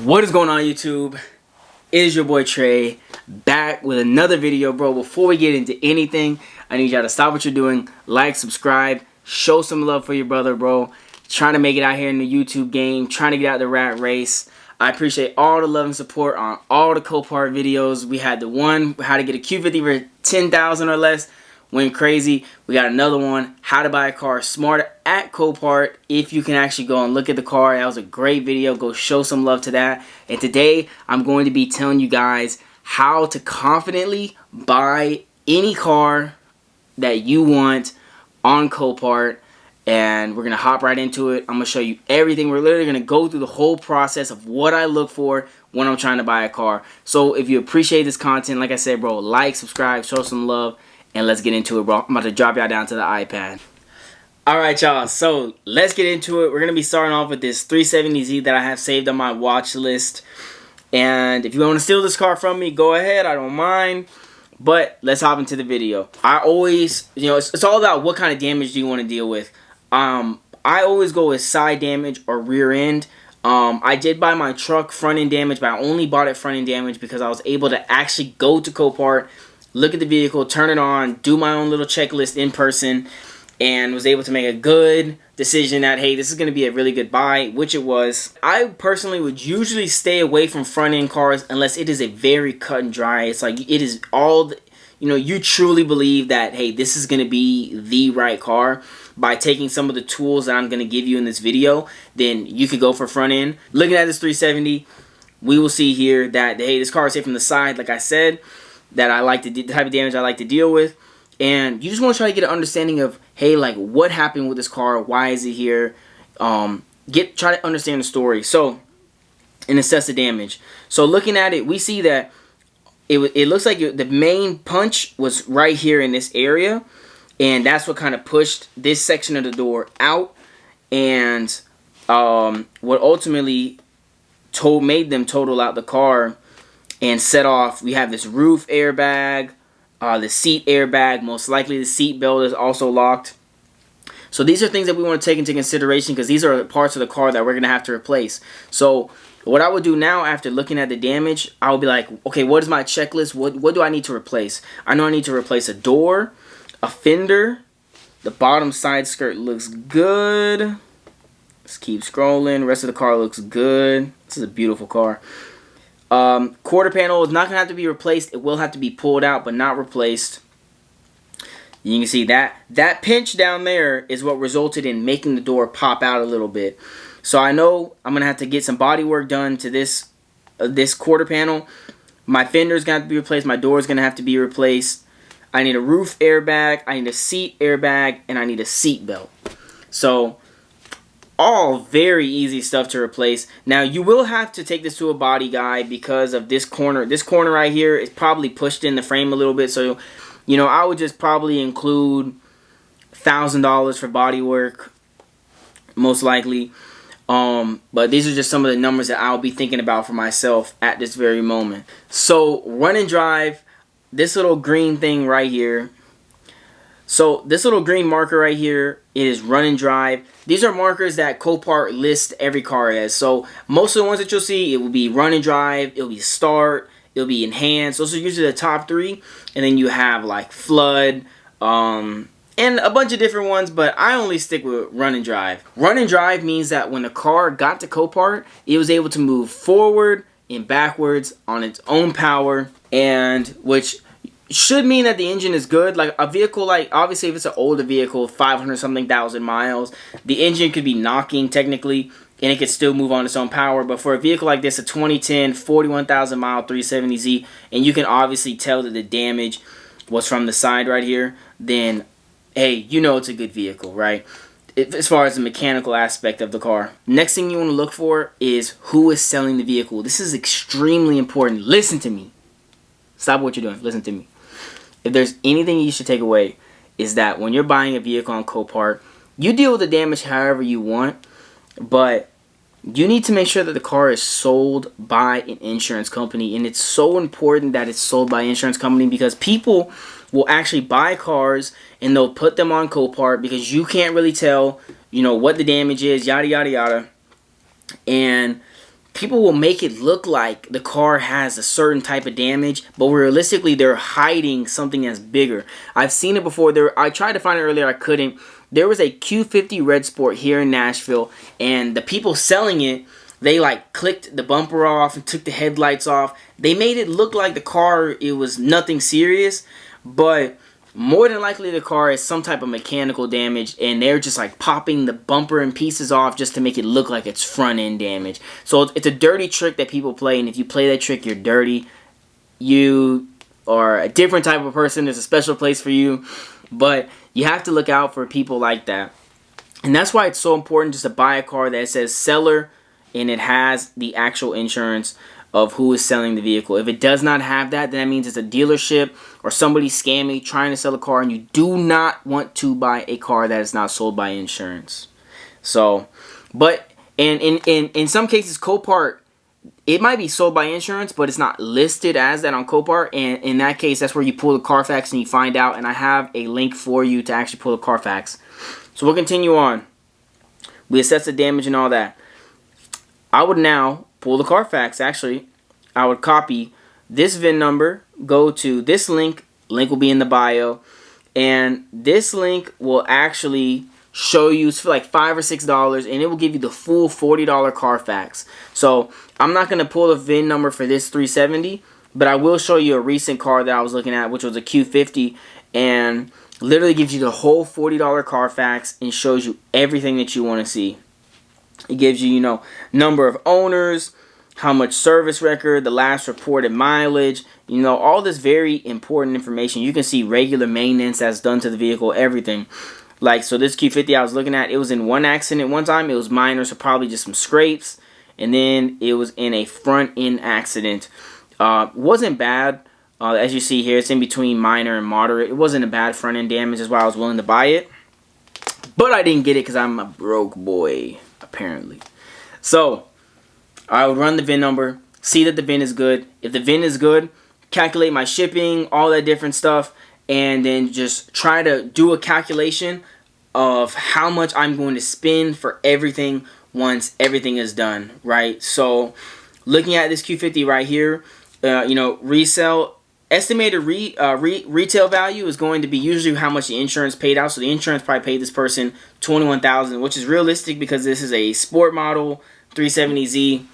What is going on, YouTube? It is your boy Trey, back with another video, bro. Before we get into anything, I need y'all to stop what you're doing, like, subscribe, show some love for your brother, bro. Trying to make it out here in the YouTube game, trying to get out the rat race. I appreciate all the love and support on all the Copart videos. We had the one, how to get a Q50 for 10,000 or less. Went crazy. We got another one, how to buy a car smarter at Copart. If you can actually go and look at the car, that was a great video. Go show some love to that. And today I'm going to be telling you guys how to confidently buy any car that you want on Copart. And we're going to hop right into it. I'm going to show you everything. We're literally going to go through the whole process of what I look for when I'm trying to buy a car. So if you appreciate this content, like I said, bro, like, subscribe, show some love. And let's get into it, bro. I'm about to drop y'all down to the iPad. Alright, y'all. So, let's get into it. We're going to be starting off with this 370Z that I have saved on my watch list. And if you want to steal this car from me, go ahead. I don't mind. But, let's hop into the video. I always, it's all about what kind of damage do you want to deal with. I always go with side damage or rear end. I did buy my truck front end damage, but I only bought it front end damage because I was able to actually go to Copart, look at the vehicle, turn it on, do my own little checklist in person, and was able to make a good decision that, hey, this is going to be a really good buy, which it was. I personally would usually stay away from front-end cars unless it is a very cut and dry. It's like it is all, you truly believe that, hey, this is going to be the right car by taking some of the tools that I'm going to give you in this video. Then you could go for front end. Looking at this 370, we will see here that, hey, this car is hit from the side, like I said, that I like to do, the type of damage I like to deal with. And you just want to try to get an understanding of, hey, like, what happened with this car? Why is it here? Try to understand the story. So, and assess the damage. So, looking at it, we see that it looks like the main punch was right here in this area. And that's what kind of pushed this section of the door out. And what ultimately made them total out the car and set off. We have this roof airbag, the seat airbag. Most likely the seat belt is also locked. So these are things that we want to take into consideration because these are parts of the car that we're going to have to replace. So what I would do now after looking at the damage, I would be like, okay, what is my checklist? What do I need to replace? I know I need to replace a door, a fender. The bottom side skirt looks good. Let's keep scrolling. The rest of the car looks good. This is a beautiful car. Quarter panel is not going to have to be replaced. It will have to be pulled out, but not replaced. You can see that pinch down there is what resulted in making the door pop out a little bit. So I know I'm going to have to get some body work done to this quarter panel. My fender is going to have to be replaced. My door is going to have to be replaced. I need a roof airbag. I need a seat airbag. And I need a seat belt. So all very easy stuff to replace. Now, you will have to take this to a body guy because of this corner. This corner right here is probably pushed in the frame a little bit. So, I would just probably include $1,000 for body work, most likely. But these are just some of the numbers that I'll be thinking about for myself at this very moment. So, run and drive. This little green thing right here. So this little green marker right here, it is run and drive. These are markers that Copart lists every car as. So most of the ones that you'll see, it will be run and drive, it'll be start, it'll be enhance. Those are usually the top three. And then you have like flood, and a bunch of different ones, but I only stick with run and drive. Run and drive means that when the car got to Copart, it was able to move forward and backwards on its own power, and which should mean that the engine is good. Like a vehicle, like obviously if it's an older vehicle, 500 something thousand miles, the engine could be knocking technically and it could still move on its own power. But for a vehicle like this, a 2010 41,000 mile 370Z, and you can obviously tell that the damage was from the side right here, then hey, it's a good vehicle, right? As far as the mechanical aspect of the car. Next thing you want to look for is who is selling the vehicle. This is extremely important. Listen to me. Stop what you're doing. Listen to me. If there's anything you should take away, is that when you're buying a vehicle on Copart, you deal with the damage however you want, but you need to make sure that the car is sold by an insurance company. And it's so important that it's sold by an insurance company because people will actually buy cars and they'll put them on Copart because you can't really tell, what the damage is, yada, yada, yada. And people will make it look like the car has a certain type of damage, but realistically they're hiding something that's bigger. I've seen it before. I tried to find it earlier, I couldn't. There was a Q50 Red Sport here in Nashville, and the people selling it, they like clicked the bumper off and took the headlights off. They made it look like the car, it was nothing serious, but more than likely the car is some type of mechanical damage, and they're just like popping the bumper and pieces off just to make it look like it's front end damage. So it's a dirty trick that people play, and if you play that trick, you're dirty. You are a different type of person. There's a special place for you, but you have to look out for people like that. And that's why it's so important just to buy a car that says seller and it has the actual insurance of who is selling the vehicle. If it does not have that, then that means it's a dealership or somebody scamming trying to sell a car, and you do not want to buy a car that is not sold by insurance. So, but in some cases, Copart, it might be sold by insurance, but it's not listed as that on Copart, and in that case, that's where you pull the Carfax and you find out, and I have a link for you to actually pull the Carfax. So we'll continue on. We assess the damage and all that. I would now pull the Carfax. Actually, I would copy this VIN number, go to this link will be in the bio, and this link will actually show you, it's for like $5 or $6, and it will give you the full $40 Carfax. So I'm not going to pull the VIN number for this 370, but I will show you a recent car that I was looking at, which was a Q50, and literally gives you the whole $40 Carfax and shows you everything that you want to see. It gives you, number of owners, how much service record, the last reported mileage, all this very important information. You can see regular maintenance that's done to the vehicle, everything. Like, so this Q50 I was looking at, it was in one accident one time. It was minor, so probably just some scrapes. And then it was in a front end accident. Wasn't bad. As you see here, it's in between minor and moderate. It wasn't a bad front end damage. That's why I was willing to buy it. But I didn't get it because I'm a broke boy, apparently. So I would run the VIN number, see that the VIN is good. If the VIN is good, calculate my shipping, all that different stuff, and then just try to do a calculation of how much I'm going to spend for everything once everything is done, right? So looking at this Q50 right here, resale, estimated retail value is going to be usually how much the insurance paid out. So the insurance probably paid this person $21,000, which is realistic because this is a sport model 370Z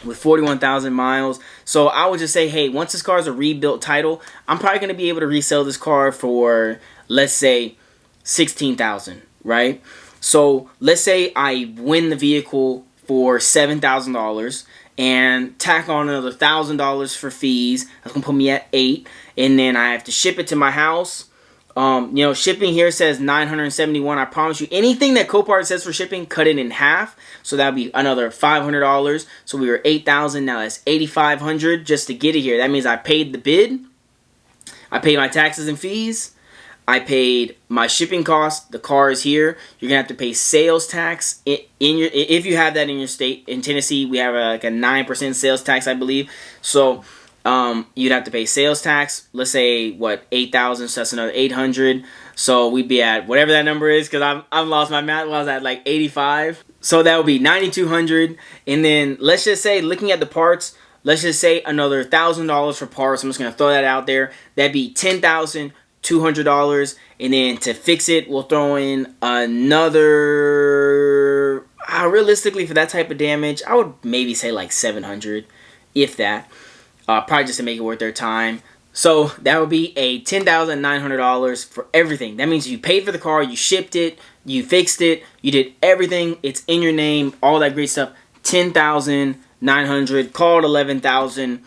with 41,000 miles. So I would just say, hey, once this car is a rebuilt title, I'm probably going to be able to resell this car for, let's say, $16,000, right? So let's say I win the vehicle for $7,000 and tack on another $1,000 for fees. That's going to put me at $8,000, and then I have to ship it to my house. Shipping here says $971. I promise you, anything that Copart says for shipping, cut it in half. So that would be another $500. So we were $8,000. Now that's $8,500 just to get it here. That means I paid the bid. I paid my taxes and fees. I paid my shipping costs. The car is here. You're gonna have to pay sales tax if you have that in your state. In Tennessee, we have like a 9% sales tax, I believe. So you'd have to pay sales tax. Let's say what, $8,000. So that's another $800. So we'd be at whatever that number is, because I've lost my math. I was at like 85. So that would be $9,200. And then let's just say, looking at the parts, let's just say another $1,000 for parts. I'm just gonna throw that out there. That'd be $10,200. And then to fix it, we'll throw in another, realistically for that type of damage, I would maybe say like $700, if that. Probably just to make it worth their time. So that would be a $10,900 for everything. That means you paid for the car, you shipped it, you fixed it, you did everything. It's in your name, all that great stuff. $10,900, call it $11,000,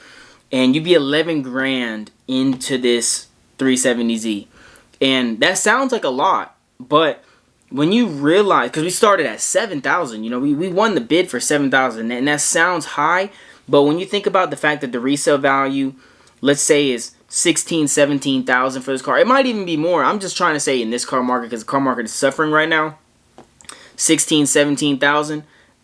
and you'd be 11 grand into this 370Z. And that sounds like a lot, but when you realize, because we started at 7,000, we won the bid for 7,000, and that sounds high, but when you think about the fact that the resale value, let's say, is 16,000, 17,000 for this car, it might even be more. I'm just trying to say in this car market, because the car market is suffering right now, 16,000, 17,000,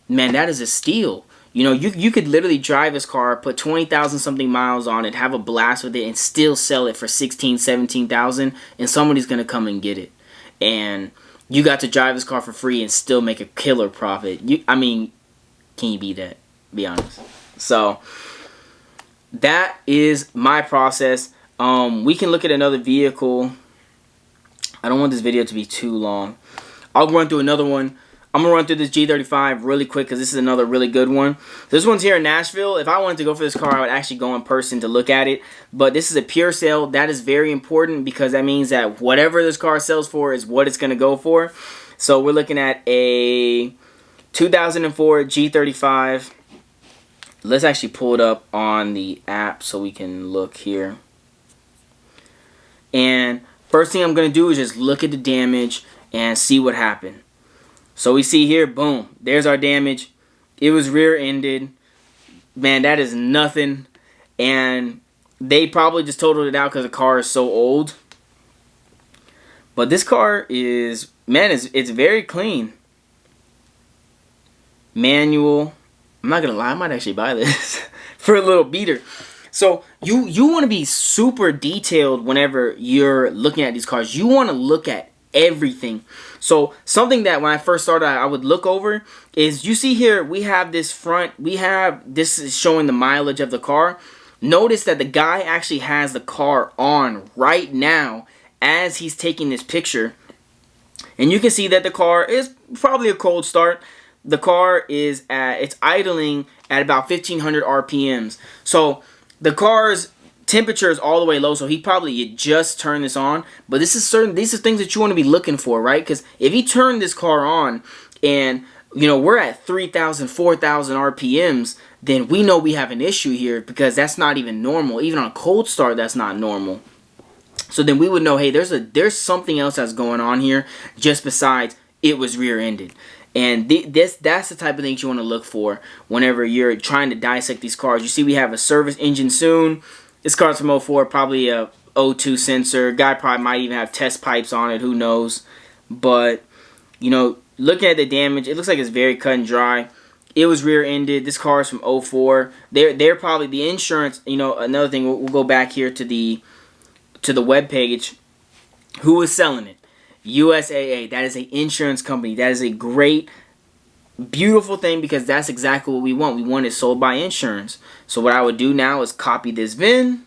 man, that is a steal. You could literally drive this car, put 20,000 something miles on it, have a blast with it, and still sell it for 16,000, 17,000, and somebody's going to come and get it. And you got to drive this car for free and still make a killer profit. Can you beat that? be honest. So that is my process. We can look at another vehicle. I don't want this video to be too long. I'll run through another one. I'm going to run through this G35 really quick because this is another really good one. This one's here in Nashville. If I wanted to go for this car, I would actually go in person to look at it. But this is a pure sale. That is very important because that means that whatever this car sells for is what it's going to go for. So we're looking at a 2004 G35. Let's actually pull it up on the app so we can look here. And first thing I'm going to do is just look at the damage and see what happened. So we see here, boom, there's our damage. It was rear-ended. Man, that is nothing. And they probably just totaled it out because the car is so old. But this car is, man, it's very clean. Manual. I'm not going to lie, I might actually buy this for a little beater. So you want to be super detailed whenever you're looking at these cars. You want to look at everything. So something that when I first started I would look over is, you see here we have this front, this is showing the mileage of the car. Notice that the guy actually has the car on right now as he's taking this picture, and you can see that the car is probably a cold start. The car is it's idling at about 1500 RPMs. So the car's temperature is all the way low, so he probably just turned this on. But these are things that you want to be looking for, right? Because if he turned this car on and we're at 3,000, 4,000 RPMs, then we know we have an issue here, because that's not even normal. Even on a cold start, that's not normal. So then we would know, hey, there's something else that's going on here, just besides it was rear-ended. And that's the type of things you want to look for whenever you're trying to dissect these cars. You see we have a service engine soon. This car's from 04, probably a 02 sensor. Guy probably might even have test pipes on it, who knows. But, looking at the damage, it looks like it's very cut and dry. It was rear-ended. This car is from 04. They're probably, the insurance, another thing, we'll go back here to the web page. Who is selling it? USAA. That is an insurance company. That is a great, beautiful thing, because that's exactly what we want. We want it sold by insurance. So what I would do now is copy this VIN.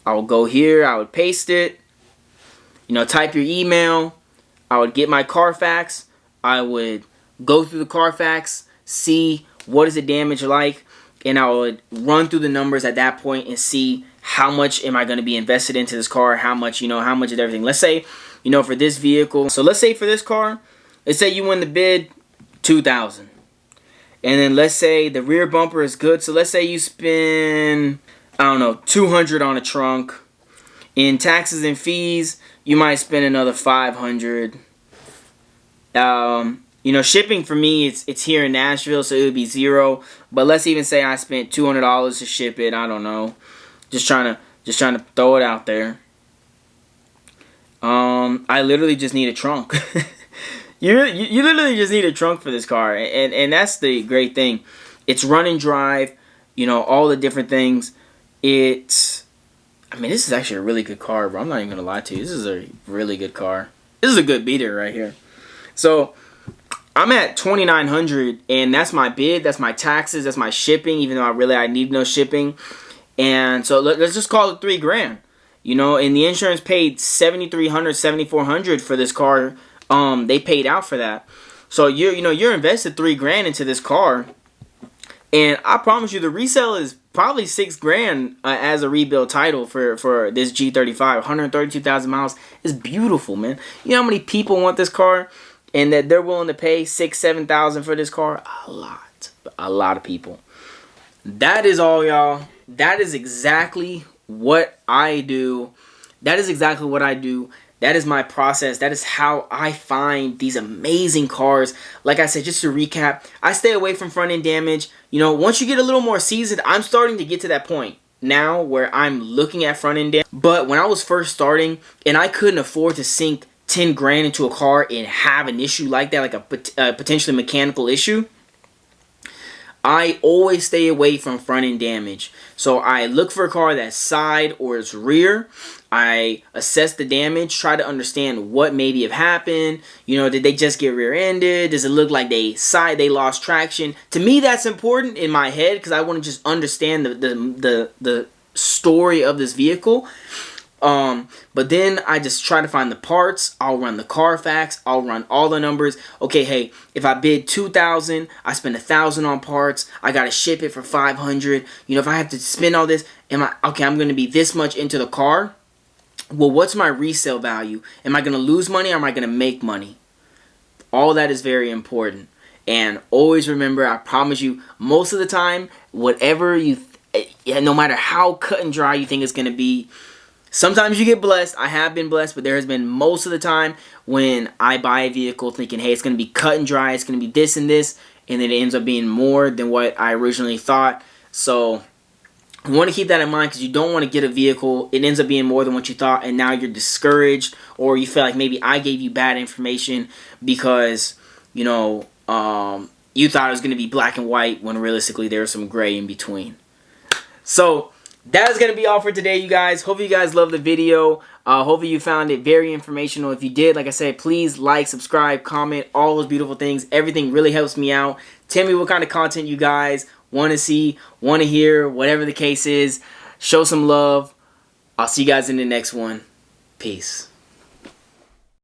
I will go here. I would paste it. Type your email. I would get my Carfax. I would go through the Carfax, see what is the damage like, and I would run through the numbers at that point and see how much am I going to be invested into this car, how much of everything. Let's say, for this vehicle. So let's say for this car, let's say you win the bid, $2,000. And then let's say the rear bumper is good. So let's say you spend, I don't know, $200 on a trunk. In taxes and fees, you might spend another $500. Shipping for me, it's here in Nashville, so it would be $0. But let's even say I spent $200 to ship it. I don't know. Just trying to throw it out there. I literally just need a trunk. You literally just need a trunk for this car, and that's the great thing. It's run and drive, all the different things. This is actually a really good car, bro. I'm not even gonna lie to you. This is a really good car. This is a good beater right here. So I'm at $2,900, and that's my bid, that's my taxes, that's my shipping, even though I need no shipping. And so let's just call it $3,000. And the insurance paid $7,300, $7,400 for this car. They paid out for that. So you're invested $3,000 into this car, and I promise you the resale is probably $6,000 as a rebuild title for this G35. 132,000 miles is beautiful, man. You know how many people want this car, and that they're willing to pay $6,000, $7,000 for this car? A lot of people. That is all, y'all. That is exactly what I do. That is exactly what I do. That is my process. That is how I find these amazing cars. Like I said, just to recap, I stay away from front end damage. Once you get a little more seasoned, I'm starting to get to that point now where I'm looking at front end damage. But when I was first starting and I couldn't afford to sink $10,000 into a car and have an issue like that, like a potentially mechanical issue, I always stay away from front end damage. So I look for a car that's side or it's rear. I assess the damage, try to understand what maybe have happened. You know, did they just get rear-ended? Does it look like they lost traction? To me, that's important in my head because I want to just understand the story of this vehicle. But then I just try to find the parts. I'll run the Carfax. I'll run all the numbers. Okay, hey, if I bid $2,000, I spend $1,000 on parts. I gotta ship it for $500. You know, if I have to spend all this, I'm gonna be this much into the car. Well, what's my resale value? Am I gonna lose money or am I gonna make money? All that is very important. And always remember, I promise you, most of the time, whatever no matter how cut and dry you think it's gonna be. Sometimes you get blessed. I have been blessed, but there has been most of the time when I buy a vehicle thinking, hey, it's going to be cut and dry, it's going to be this and this, and then it ends up being more than what I originally thought. So you want to keep that in mind because you don't want to get a vehicle, it ends up being more than what you thought, and now you're discouraged, or you feel like maybe I gave you bad information because, you know, you thought it was going to be black and white when realistically there's some gray in between. So that is going to be all for today, you guys. Hope you guys loved the video. Hopefully you found it very informational. If you did, like I said, please like, subscribe, comment, all those beautiful things. Everything really helps me out. Tell me what kind of content you guys want to see, want to hear, whatever the case is. Show some love. I'll see you guys in the next one. Peace.